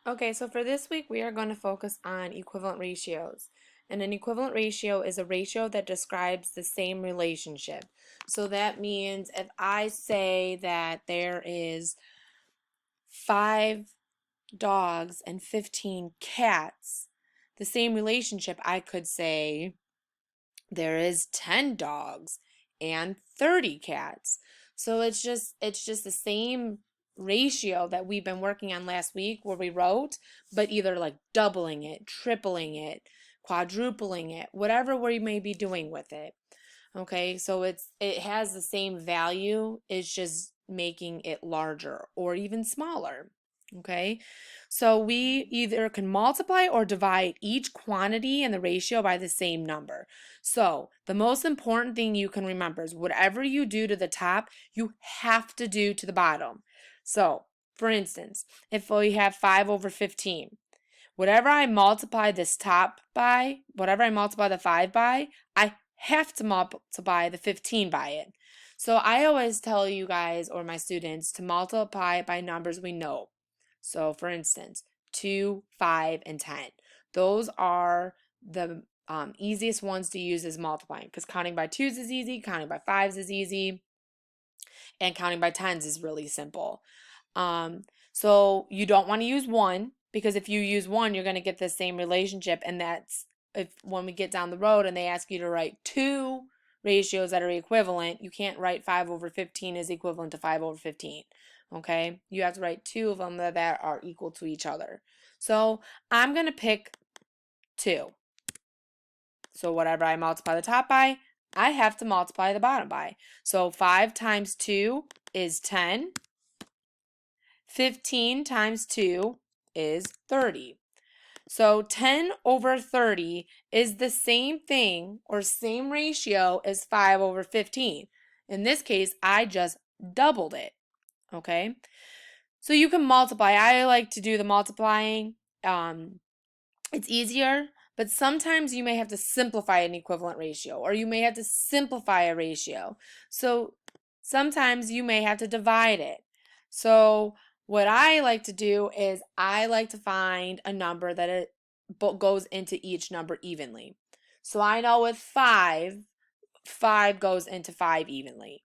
Okay, so for this week, we are going to focus on equivalent ratios. And an equivalent ratio is a ratio that describes the same relationship. So that means if I say that there is 5 dogs and 15 cats, the same relationship, I could say there is 10 dogs and 30 cats. So it's just the same ratio that we've been working on last week where we wrote, but either like doubling it, tripling it, quadrupling it, whatever we may be doing with it. Okay, so it has the same value, it's just making it larger or even smaller. Okay, so we either can multiply or divide each quantity in the ratio by the same number. So the most important thing you can remember is whatever you do to the top, you have to do to the bottom. So for instance, if we have 5 over 15, whatever I multiply this top by, whatever I multiply the 5 by, I have to multiply the 15 by it. So I always tell you guys or my students to multiply by numbers we know. So for instance, 2, 5, and 10. Those are the easiest ones to use as multiplying because counting by 2's is easy, counting by 5's is easy, and counting by 10's is really simple. So you don't want to use 1 because if you use 1, you're going to get the same relationship, and that's if when we get down the road and they ask you to write 2 ratios that are equivalent, you can't write 5 over 15 is equivalent to 5 over 15. Okay? You have to write 2 of them that are equal to each other. So I'm going to pick 2. So whatever I multiply the top by, I have to multiply the bottom by. So 5 times 2 is 10. 15 times 2 is 30. So 10 over 30 is the same thing or same ratio as 5 over 15. In this case, I just doubled it. Okay? So you can multiply. I like to do the multiplying. It's easier, but sometimes you may have to simplify an equivalent ratio or you may have to simplify a ratio. So sometimes you may have to divide it. So what I like to do is I like to find a number that it goes into each number evenly. So I know with 5 goes into 5 evenly.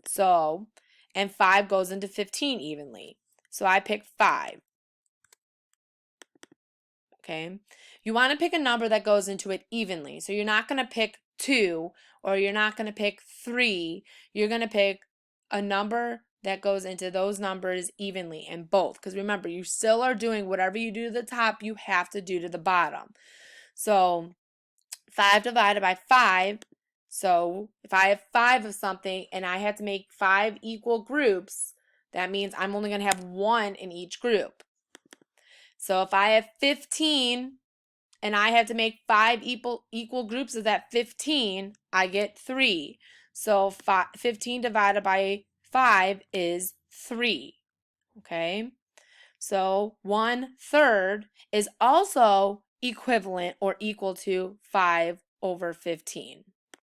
So, and 5 goes into 15 evenly. So I pick 5. Okay. You want to pick a number that goes into it evenly. So you're not going to pick 2 or you're not going to pick 3. You're going to pick a number that goes into those numbers evenly in both. Because remember, you still are doing whatever you do to the top, you have to do to the bottom. So 5 divided by 5. So if I have 5 of something and I have to make 5 equal groups, that means I'm only going to have 1 in each group. So if I have 15 and I have to make 5 equal groups of that 15, I get 3. So 15 divided by 5 is 3. Okay? So 1/3 is also equivalent or equal to 5 over 15.